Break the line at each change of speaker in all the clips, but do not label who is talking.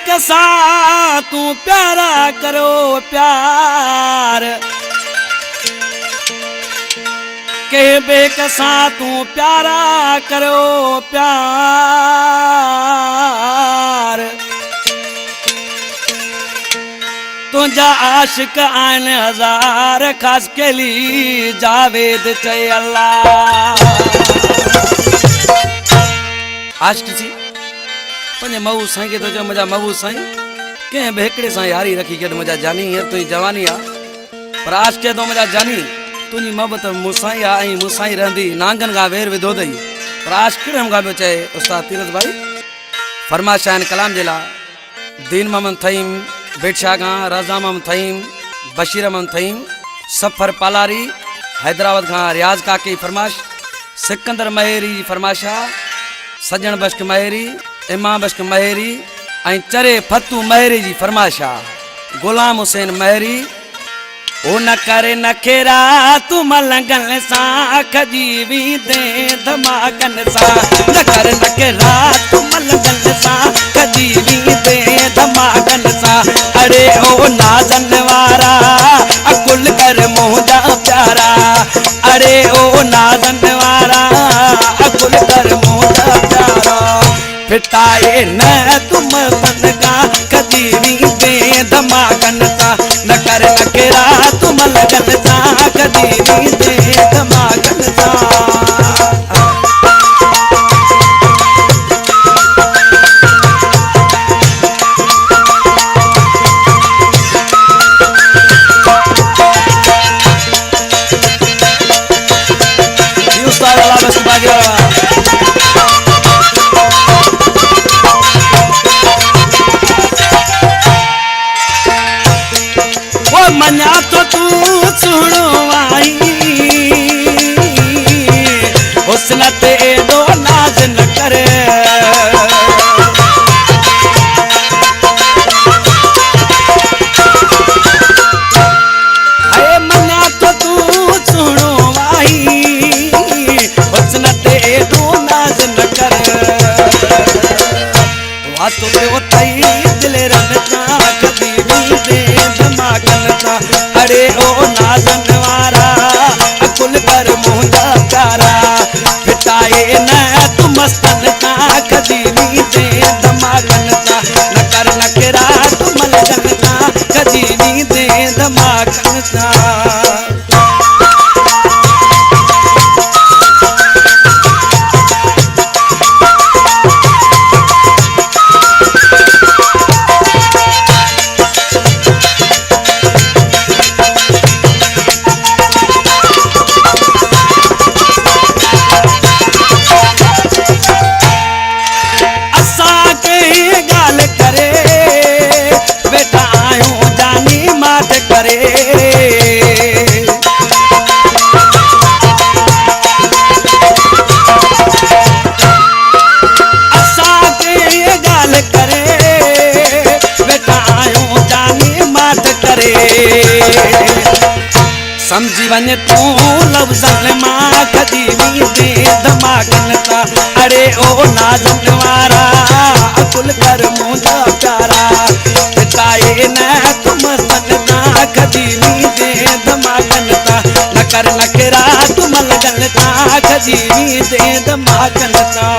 कसा तू प्यारा करो प्यार के बेकसा तू प्यारा करो प्यार तुझा आशिक आन हजार खास के लिए जावेद चे अल्लाह आज किसी पंजे महू साईं के तो जो मुझा महू साईं के भेकड़े साईं यारी रखी के मुझा जानी है तुझी जवानी आ पर आज के तो मुझा जानी तुझी मोहब्बत मुसाई आई मुसाई रहंदी नांगन का वेर विधो दई पर आज किरम गा चाहे उस्ताद तीरथ भाई फरमाशान कलाम जिला दीन मोहम्मद थईम बेटशाह गा राजा मोहम्मद थईम बशीर मोहम्मद थईम सफर पालारी हैदराबाद का रियाज काकी फरमाश सिकंदर महेरी फरमाशा सजन बश्क महेरी इमाम बश्क महेरी ऐं चरे फतू महेरी जी फरमाशा गुलाम हुसैन महेरी ओ न करे नखेरा तू मलंगन सा खजीवी दे धमाकन सा न करे नखेरा तू मलंगन सा खजीवी दे धमाकन सा अरे ओ नाजन वारा अकुल कर मोहजा प्यारा अरे ओ नाजन वारा अकुल कर मोहजा प्यारा फिटाए न तुम बन का कदीवी दे धमाकन सा न कर नकेरा तुम लगन सा कदीवी दे धमाकन सा मना तो तू सुनो आई हुस्न ते दो नाज न करे अरे मना तो तू सुनो आई हुस्न ते दो नाज न करे वा तो तई दिल रन का कभी भी दे धमाकन सा अरे ओ नाजन वारा अकुल कर मुझा प्यारा फिटाए न तू मस्तन का खजीवी दे धमाकन सा न कर नकेरा तू मलगन का खजीवी दे धमाकन सा समझी वने तू लफ्ज़न मां खजीवी दे धमाकन सा अरे ओ नाजन वारा अकुल कर मुझा प्यारा फिटाए न तू मस्तन सा खजीवी दे धमाकन सा न कर नकेरा तू मलगन सा खजीवी दे धमाकन सा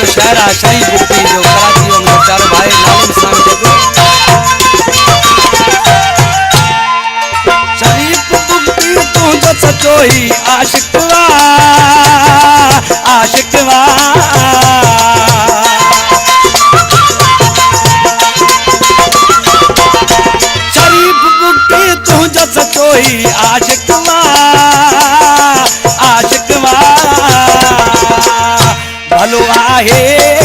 शायरा शरीफ बुक्ति जो कराची में चार भाई नाम इस्लाम के शरीफ बुक्ति तू जो सचोई आशिकवा आशिकवा आशिकवा आशिकवा भलो आहे